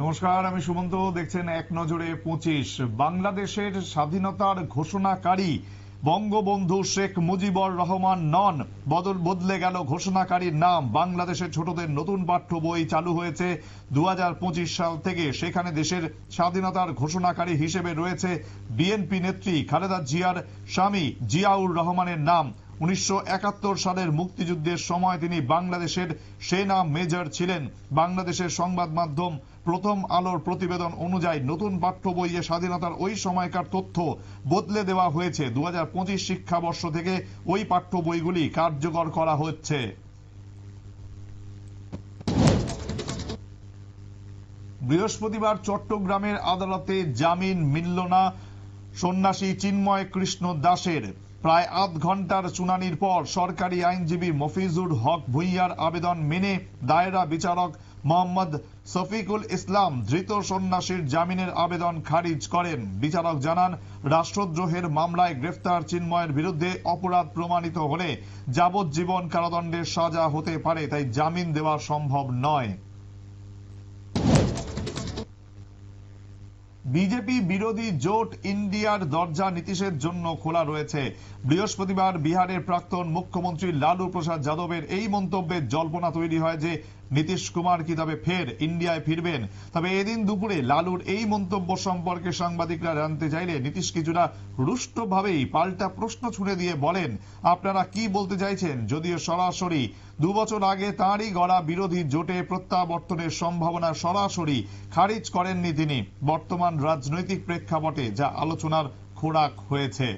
নমস্কার, আমি সুমন্ত। দেখছেন এক নজরে 25। বাংলাদেশের স্বাধীনতার ঘোষণাকারী বঙ্গবন্ধু শেখ মুজিবুর রহমান নন, বদলে গেল ঘোষণাকারীর নাম। বাংলাদেশের ছোটদের নতুন পাঠ্য বই চালু হয়েছে 2025 সাল থেকে। সেখানে দেশের স্বাধীনতার ঘোষণাকারী হিসেবে রয়েছে বিএনপি নেত্রী খালেদা জিয়ার স্বামী জিয়াউর রহমানের নাম। 1971 সালের মুক্তিযুদ্ধের সময় তিনি বাংলাদেশের সেনা মেজর ছিলেন। বাংলাদেশের সংবাদ মাধ্যম প্রথম আলোর প্রতিবেদন অনুযায়ী নতুন পাঠ্য বইয়ে স্বাধীনতার ওই সময়কার তথ্য বদলে দেওয়া হয়েছে। 2025 শিক্ষাবর্ষ থেকে ওই পাঠ্য বইগুলি কার্যকর করা হচ্ছে। বৃহস্পতিবার চট্টগ্রামের আদালতে জামিন মিলল না সন্ন্যাসী চিন্ময় কৃষ্ণ দাসের। প্রায় আধ ঘন্টার শুনানির পর সরকারি আইনজীবী মফিজুর হক ভূঁইয়ার আবেদন মেনে দায়রা বিচারক মোহাম্মদ শফিকুল ইসলাম ধৃত সন্ন্যাসীর জামিনের আবেদন খারিজ করেন। বিচারক জানান, রাষ্ট্রদ্রোহের মামলায় গ্রেফতার চিন্ময়ের বিরুদ্ধে অপরাধ প্রমাণিত হলে যাবজ্জীবন কারাদণ্ডের সাজা হতে পারে, তাই জামিন দেওয়া সম্ভব নয়। বিজেপি বিরোধী জোট ইন্ডিয়ার দরজা নীতিশের জন্য খোলা রয়েছে। বৃহস্পতিবার বিহারের প্রাক্তন মুখ্যমন্ত্রী লালু প্রসাদ যাদবের এই মন্তব্যের জল্পনা তৈরি হয় যে নীতিশ কুমার কি তবে ফের ইন্ডিয়ায় ফিরবেন। তবে এদিন দুপুরে লালুর এই মন্তব্য সম্পর্কে সাংবাদিকরা জানতে চাইলে নীতিশ কিছুটা রুষ্টভাবেই পাল্টা প্রশ্ন ছুড়ে দিয়ে বলেন, আপনারা কি বলতে চাইছেন? যদিও সরাসরি 2 বছর আগে তাঁরই গড়া বিরোধী জোটে প্রত্যাবর্তনের সম্ভাবনা সরাসরি খারিজ করেননি তিনি। বর্তমান রাজনৈতিক প্রেক্ষাপটে যা আলোচনার খোরাক হয়েছে।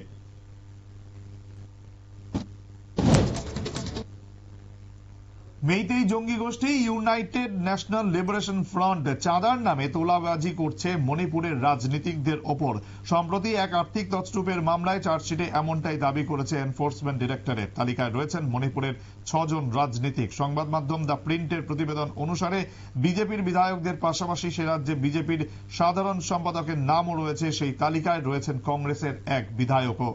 মেইতেই জঙ্গি গোষ্ঠী ইউনাইটেড ন্যাশনাল লিবারেশন ফ্রন্ট চাঁদার নামে তোলাবাজি করছে মণিপুরের রাজনীতিকদের ওপর। সম্প্রতি এক আর্থিক তছরূপের মামলায় চার্জশিটে এমনটাই দাবি করেছে এনফোর্সমেন্ট ডিরেক্টরেট। তালিকায় রয়েছেন মণিপুরের 6 জন রাজনীতিক। সংবাদ মাধ্যম দ্য প্রিন্টের প্রতিবেদন অনুসারে বিজেপির বিধায়কদের পাশাপাশি সে রাজ্যে বিজেপির সাধারণ সম্পাদকের নামও রয়েছে। সেই তালিকায় রয়েছেন কংগ্রেসের এক বিধায়কও।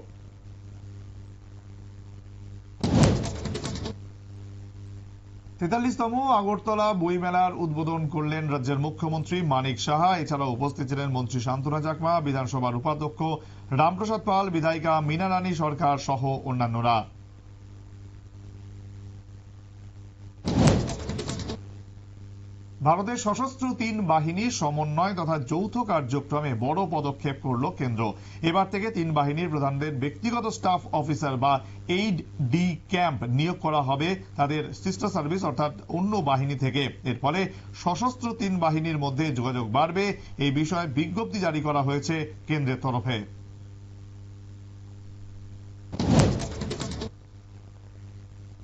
43তম আগরতলা বইমেলার উদ্বোধন করলেন রাজ্যের মুখ্যমন্ত্রী মানিক সাহা। এছাড়াও উপস্থিত ছিলেন মন্ত্রী শান্তনা চাকমা, বিধানসভার উপাধ্যক্ষ রামপ্রসাদ পাল, বিধায়িকা মীনা রানী সরকার সহ অন্যান্যরা। ভারতের সশস্ত্র 3 বাহিনীর সমন্বয় তথা যৌথ কার্যক্রমে বড় পদক্ষেপ করল কেন্দ্র। এবার থেকে 3 বাহিনীর প্রধানদের ব্যক্তিগত স্টাফ অফিসার বা এইড ডি ক্যাম্প নিয়োগ করা হবে তাদের সিস্টার সার্ভিস অর্থাৎ অন্য বাহিনী থেকে। এর ফলে সশস্ত্র 3 বাহিনীর মধ্যে যোগাযোগ বাড়বে। এই বিষয়ে বিজ্ঞপ্তি জারি করা হয়েছে কেন্দ্রের তরফে।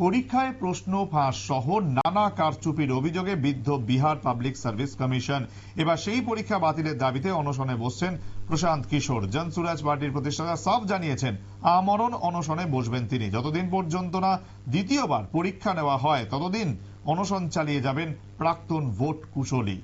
পরীক্ষায় প্রশ্ন ফাঁস সহ নানা কারচুপির অভিযোগে বিদ্ধ বিহার পাবলিক সার্ভিস কমিশন। এবার সেই পরীক্ষা বাতিলের দাবিতে অনশনে বসছেন প্রশান্ত কিশোর। জনসুরাজ পার্টির প্রতিষ্ঠাতা সাফ জানিয়েছেন, আমরণ অনশনে বসবেন তিনি। যতদিন পর্যন্ত না দ্বিতীয়বার পরীক্ষা নেওয়া হয় ততদিন অনশন চালিয়ে যাবেন প্রাক্তন ভোট কুশলী।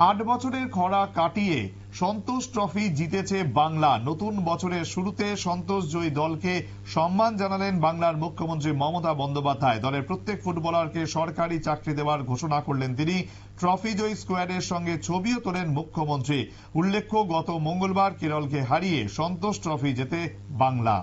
8 বছরের খরা কাটিয়ে সন্তোষ ট্রফি জিতেছে বাংলা। নতুন বছরের শুরুতে সন্তোষ জয়ী দলকে সম্মান জানালেন বাংলার মুখ্যমন্ত্রী মমতা বন্দ্যোপাধ্যায়। দলের প্রত্যেক ফুটবলারকে সরকারি চাকরি দেওয়ার ঘোষণা করলেন তিনি। ট্রফি জয়ী স্কোয়াডের সঙ্গে ছবিও তোলেন মুখ্যমন্ত্রী। উল্লেখ্য, গত মঙ্গলবার কেরলকে হারিয়ে সন্তোষ ট্রফি জেতে বাংলা।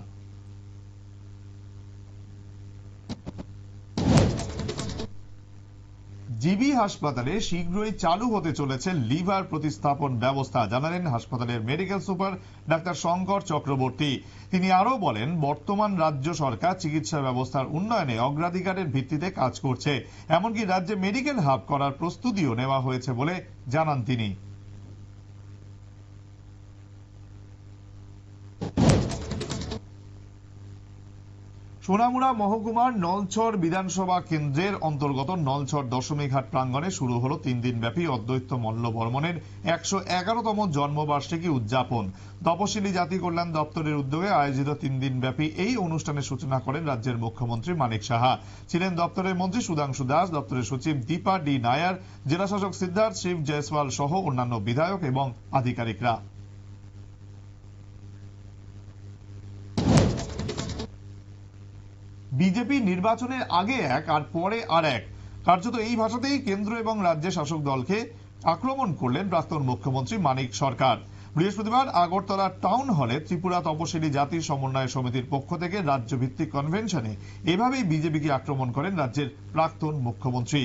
জিবি হাসপাতালে শীঘ্রই চালু হতে চলেছে লিভার প্রতিস্থাপন ব্যবস্থা, জানালেন হাসপাতালের medical super doctor Shankar Chakraborty. তিনি আরো বলেন, বর্তমান রাজ্য সরকার চিকিৎসা ব্যবস্থার উন্নয়নে অগ্রাধিকারের ভিত্তিতে কাজ করছে। এমনকি রাজ্যে মেডিকেল হাব করার প্রস্তুতিও নেওয়া হয়েছে বলে জানান তিনি। সোনামুড়া মহকুমার নলছড় বিধানসভা কেন্দ্রের অন্তর্গত নলছড় দশমীঘাট প্রাঙ্গণে শুরু হলো 3 দিন ব্যাপী অদ্বৈত মল্ল বর্মনের 111তম জন্মবার্ষিকী উদযাপন। তপশিলি জাতি কল্যাণ দপ্তরের উদ্যোগে আয়োজিত 3 দিন ব্যাপী এই অনুষ্ঠানের সূচনা করেন রাজ্যের মুখ্যমন্ত্রী মানিক সাহা। ছিলেন দপ্তরের মন্ত্রী সুধাংশু দাস, দপ্তরের সচিব দীপা ডি নায়ার, জেলাশাসক সিদ্ধার্থ শিব জয়সওয়াল সহ অন্যান্য বিধায়ক এবং আধিকারিকরা। বিজেপি নির্বাচনের আগে এক আর পরে আর এক, কার্যত এই ভাষাতেই কেন্দ্র এবং রাজ্যের শাসক দলকে আক্রমণ করলেন প্রাক্তন মুখ্যমন্ত্রী মানিক সরকার। বৃহস্পতিবার আগরতলা টাউন হলে ত্রিপুরা তপশিলি জাতি সমন্বয় সমিতির পক্ষ থেকে রাজ্যভিত্তিক কনভেনশনে এভাবেই বিজেপিকে আক্রমণ করেন রাজ্যের প্রাক্তন মুখ্যমন্ত্রী।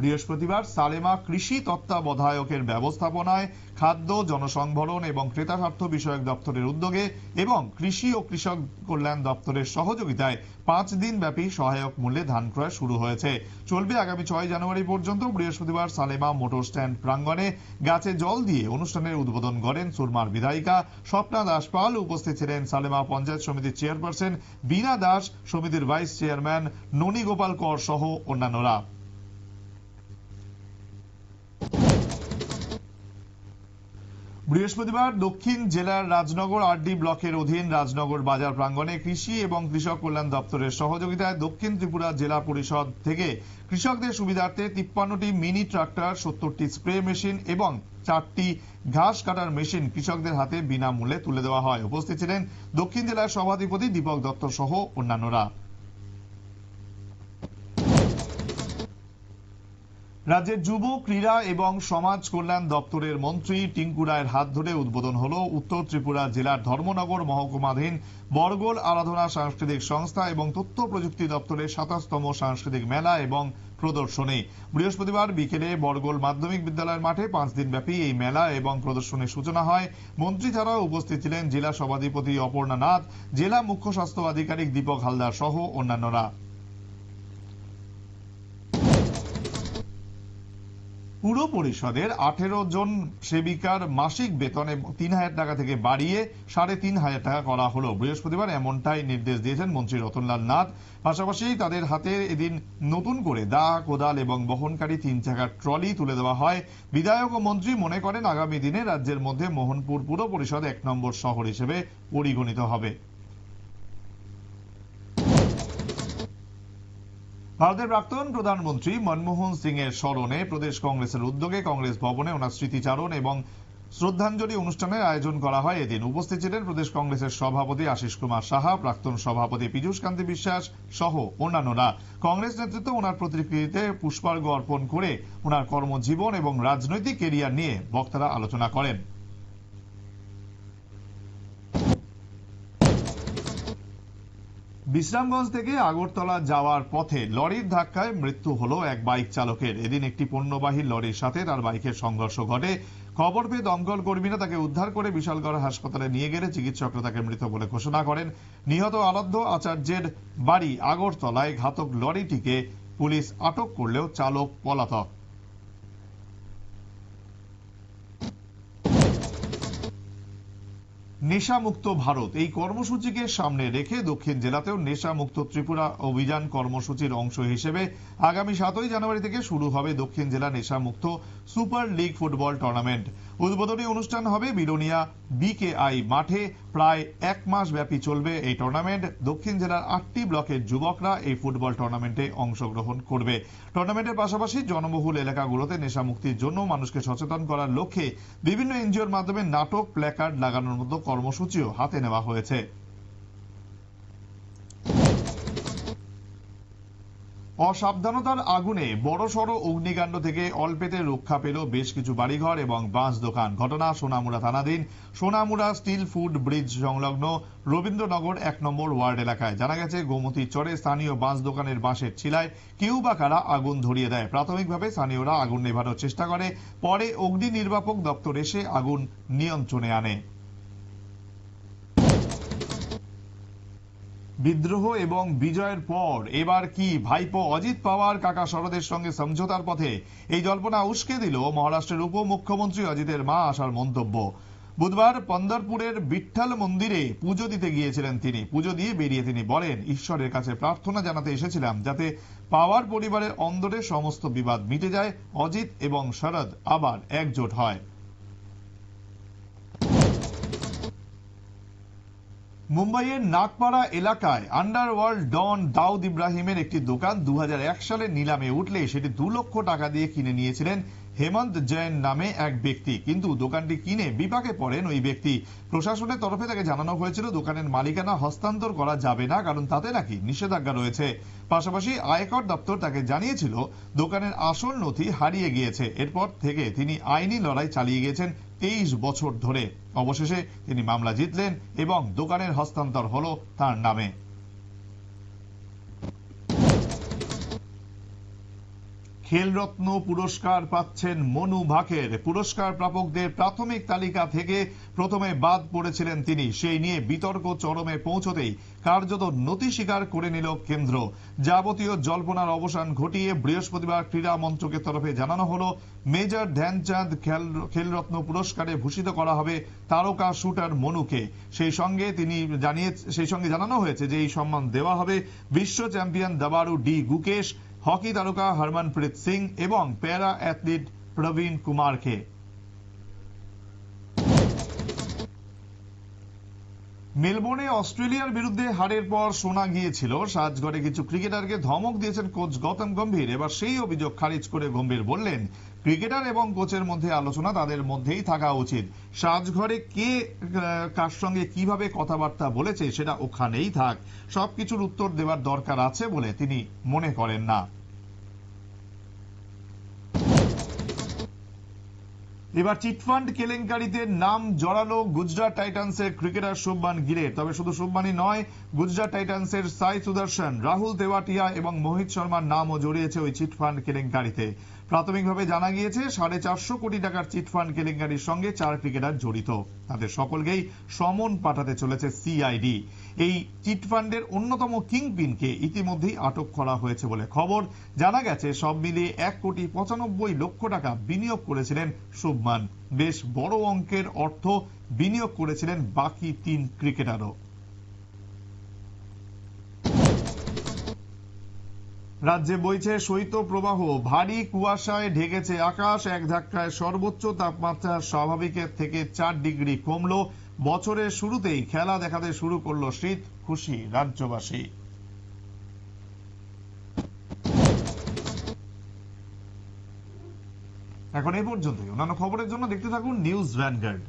বৃহস্পতিবার সালেমা কৃষি তত্ত্বাবধায়কের ব্যবস্থাপনায় খাদ্য, জনসংভরণ এবং ক্রেতা স্বার্থ বিষয়ক দপ্তরের উদ্যোগে এবং কৃষি ও কৃষক কল্যাণ দপ্তরের সহযোগিতায় 5 দিন ব্যাপী সহায়ক মূল্যে ধান ক্রয় শুরু হয়েছে। চলবে আগামী 6 জানুয়ারি পর্যন্ত। বৃহস্পতিবার সালেমা মোটর স্ট্যান্ড প্রাঙ্গণে গাছে জল দিয়ে অনুষ্ঠানের উদ্বোধন করেন সুরমার বিধায়িকা স্বপ্না দাস পাল। উপস্থিত ছিলেন সালেমা পঞ্চায়েত সমিতির চেয়ারপারসন বীণা দাস, সমিতির ভাইস চেয়ারম্যান ননী গোপাল কর সহ অন্যান্যরা। বৃহস্পতিবার দক্ষিণ জেলার রাজনগর আরডি ব্লকের অধীন রাজনগর বাজার প্রাঙ্গণে কৃষি এবং কৃষক কল্যাণ দপ্তরের সহযোগিতায় দক্ষিণ ত্রিপুরা জেলা পরিষদ থেকে কৃষকদের সুবিধার্থে 53টি মিনি ট্রাক্টর, 70টি স্প্রে মেশিন এবং 4টি ঘাস কাটার মেশিন কৃষকদের হাতে বিনামূল্যে তুলে দেওয়া হয়। উপস্থিত ছিলেন দক্ষিণ জেলার সভাধিপতি দীপক দত্ত সহ অন্যান্যরা। রাজ্যের যুব, ক্রীড়া এবং সমাজ কল্যাণ দপ্তরের মন্ত্রী টিঙ্কু রায়ের হাত ধরে উদ্বোধন হল উত্তর ত্রিপুরা জেলার ধর্মনগর মহকুমাধীন বরগোল আরাধনা সাংস্কৃতিক সংস্থা এবং তথ্য প্রযুক্তি দপ্তরের 27তম সাংস্কৃতিক মেলা এবং প্রদর্শনী। বৃহস্পতিবার বিকেলে বরগোল মাধ্যমিক বিদ্যালয়ের মাঠে 5 দিন ব্যাপী এই মেলা এবং প্রদর্শনীর সূচনা হয়। মন্ত্রী ছাড়াও উপস্থিত ছিলেন জেলা সভাধিপতি অপর্ণা নাথ, জেলা মুখ্য স্বাস্থ্য আধিকারিক দীপক হালদার সহ অন্যান্যরা। পুর পরিষদের 18 জন সেবিকার মাসিক বেতন 3,000 টাকা থেকে বাড়িয়ে 3,500 টাকা করা হলো। বৃহস্পতিবার এমনটাই নির্দেশ দিয়েছেন মন্ত্রী রতনলাল নাথ। পাশাপাশি তাদের হাতে এদিন নতুন করে দা, কোদাল এবং বহনকারী 3 চাকার ট্রলি তুলে দেওয়া হয়। বিধায়ক ও মন্ত্রী মনে করেন আগামী দিনে রাজ্যের মধ্যে মোহনপুর পুর পরিষদ 1 নম্বর শহর হিসেবে পরিগণিত হবে। ভারতের প্রাক্তন প্রধানমন্ত্রী মনমোহন সিং এর স্মরণে প্রদেশ কংগ্রেসের উদ্যোগে কংগ্রেস ভবনে ওনার স্মৃতিচারণ এবং শ্রদ্ধাঞ্জলি অনুষ্ঠানের আয়োজন করা হয়। এদিন উপস্থিত ছিলেন প্রদেশ কংগ্রেসের সভাপতি আশিস কুমার সাহা, প্রাক্তন সভাপতি পীযূষ কান্তি বিশ্বাস সহ অন্যান্যরা। কংগ্রেস নেতৃত্ব ওনার প্রতিকৃতিতে পুষ্পার্ঘ্য অর্পণ করে ওনার কর্মজীবন এবং রাজনৈতিক কেরিয়ার নিয়ে বক্তারা আলোচনা করেন। বিশ্রামগঞ্জ থেকে আগরতলা যাওয়ার পথে লরির ধাক্কায় মৃত্যু হলো এক বাইক চালকের। এদিন একটি পণ্যবাহী লরির সাথে তার বাইকের সংঘর্ষ ঘটে। খবর পেয়ে দমকল কর্মীরা তাকে উদ্ধার করে বিশালগড় হাসপাতালে নিয়ে গেলে চিকিৎসকরা তাকে মৃত বলে ঘোষণা করেন। নিহত আরাধ্য আচার্যের বাড়ি আগরতলায়। ঘাতক লরিটিকে পুলিশ আটক করলেও চালক পলাতক। নেশামুক্ত ভারত এই কর্মসূচিকে সামনে রেখে দক্ষিণ জেলাতেও নেশামুক্ত ত্রিপুরা অভিযান কর্মসূচির অংশ হিসেবে আগামী 7 জানুয়ারি থেকে শুরু হবে দক্ষিণ জেলা নেশামুক্ত সুপার লিগ ফুটবল টুর্নামেন্ট। উদ্বোধনী অনুষ্ঠান হবে বিলোনিয়া বিকেআই মাঠে। প্রায় 1 মাস ব্যাপী চলবে এই টুর্নামেন্ট। দক্ষিণ জেলার 8টি ব্লকের যুবকরা এই ফুটবল টুর্নামেন্টে অংশগ্রহণ করবে। টুর্নামেন্টের পাশাপাশি জনবহুল এলাকাগুলোতে নেশামুক্তির জন্য মানুষকে সচেতন করার লক্ষ্যে বিভিন্ন এনজিওর মাধ্যমে নাটক, প্ল্যাকার্ড লাগানোর মতো কর্মসূচিও হাতে নেওয়া হয়েছে। অসাবধানতার আগুনে বড়সড় অগ্নিকাণ্ড থেকে অল্পেতে রক্ষা পেল বেশ কিছু বাড়িঘর এবং বাঁশ দোকান। ঘটনা সোনামুড়া থানাধীন সোনামুড়া স্টিল ফুড ব্রিজ সংলগ্ন রবীন্দ্রনগর 1 নম্বর ওয়ার্ড এলাকায়। জানা গেছে গোমতীর চরে স্থানীয় বাঁশ দোকানের বাঁশের ছিলায় কেউ বা কারা আগুন ধরিয়ে দেয়। প্রাথমিকভাবে স্থানীয়রা আগুন নেভানোর চেষ্টা করে, পরে অগ্নি নির্বাপক দপ্তর এসে আগুন নিয়ন্ত্রণে আনে। বিদ্রোহ এবং বিজয়ের পর এবার কি ভাইপো অজিত পাওয়ার কাকা শরদের সঙ্গে সমঝোতার পথে? এই জল্পনা উস্কে দিল মহারাষ্ট্রের উপমুখ্যমন্ত্রী অজিতের মা আশার মন্তব্য। বুধবার পন্দরপুরের বিঠ্ঠল মন্দিরে পুজো দিতে গিয়েছিলেন তিনি। পুজো দিয়ে বেরিয়ে তিনি বলেন, ঈশ্বরের কাছে প্রার্থনা জানাতে এসেছিলাম যাতে পাওয়ার পরিবারের অন্দরে সমস্ত বিবাদ মিটে যায়, অজিত এবং শরদ আবার একজোট হয়। মুম্বাইয়ের নাগপাড়া এলাকায় আন্ডারওয়ার্ল্ড ডন দাউদ ইব্রাহিমের একটি দোকান 2001 সালে নিলামে উঠলে সেটি 2 লক্ষ টাকা দিয়ে কিনে নিয়েছিলেন হেমন্ত জৈন নামে এক ব্যক্তি, কিন্তু দোকানটি কিনে বিপাকে পড়েন ওই ব্যক্তি। প্রশাসনের তরফে তাকে জানানো হয়েছিল দোকানের মালিকানা হস্তান্তর করা যাবে না, কারণ তাতে নাকি নিষেধাজ্ঞা রয়েছে। পাশাপাশি আয়কর দপ্তর তাকে জানিয়েছিল দোকানের আসল নথি হারিয়ে গিয়েছে। এরপর থেকে তিনি আইনি লড়াই চালিয়ে গিয়েছেন 23 বছর ধরে। অবশেষে তিনি মামলা জিতলেন এবং দোকানের হস্তান্তর হলো তার নামে। খেলরত্ন পুরস্কার পাচ্ছেন মনু ভাকের। পুরস্কার প্রাপকদের প্রাথমিক তালিকা থেকে প্রথমে বাদ পড়েছিলেন তিনি। সেই নিয়ে বিতর্ক চরমে পৌঁছতেই কার্যত নতি স্বীকার করে নিল কেন্দ্র। যাবতীয় জল্পনার অবসান ঘটিয়ে বৃহস্পতিবার ক্রীড়া মন্ত্রকের তরফে জানানো হলো মেজর ধ্যানচাঁদ খেলরত্ন পুরস্কারে ভূষিত করা হবে তারকা শুটার মনুকে। সেই সঙ্গে জানানো হয়েছে যে এই সম্মান দেওয়া হবে বিশ্ব চ্যাম্পিয়ন দাবাড়ু ডি গুকেশ, হকি তারকা হরমনপ্রীত সিং এবং প্যারা অ্যাথলিট প্রবীণ কুমারকে। মেলবোর্নে অস্ট্রেলিয়ার বিরুদ্ধে হারের পর শোনা গিয়েছিল সাজঘরে কিছু ক্রিকেটারকে ধমক দিয়েছেন কোচ গৌতম গম্ভীর। এবার সেই অভিযোগ খারিজ করে গম্ভীর বললেন, ক্রিকেটার এবং কোচের মধ্যে আলোচনা তাদের মধ্যেই থাকা উচিত। সাজঘরে কে কার সঙ্গে কিভাবে কথাবার্তা বলেছে সেটা ওখানেই থাক, সবকিছুর উত্তর দেওয়ার দরকার আছে বলে তিনি মনে করেন না। এবার চিটফান্ড কেলেঙ্কারিতে নাম জড়ালো গুজরাট টাইটান্সের ক্রিকেটার শুভমান গিলের। তবে শুধু শুভমানই নয়, গুজরাট টাইটান্সের সাই সুদর্শন, রাহুল তেওয়াটিয়া এবং মোহিত শর্মার নামও জড়িয়েছে ওই চিটফান্ড কেলেঙ্কারিতে। প্রাথমিকভাবে জানা গিয়েছে 450 কোটি টাকার চিটফান্ড কেলেঙ্কারির সঙ্গে 4 ক্রিকেটার জড়িত। তাদের সকলকেই সমন পাঠাতে চলেছে সিআইডি। এই চিটফান্ডের অন্যতম কিংপিনকে ইতিমধ্যেই আটক করা হয়েছে বলে খবর। জানা গেছে সব মিলিয়ে 1,95,00,000 টাকা বিনিয়োগ করেছিলেন শুভমান। বেশ বড় অঙ্কের অর্থ বিনিয়োগ করেছিলেন বাকি 3 ক্রিকেটারও। রাজ্যে বইছে শৈত্যপ্রবাহ, ভারী কুয়াশায় ঢেকেছে আকাশ। এক ধাক্কায় সর্বোচ্চ তাপমাত্রা স্বাভাবিকের থেকে 4 ডিগ্রি কমলো। বছরের শুরুতেই খেলা দেখাতে শুরু করলো শীত, খুশি রাজ্যবাসী। এখন এই পর্যন্তই। অন্যান্য খবরের জন্য দেখতে থাকুন নিউজ ভ্যানগার্ড।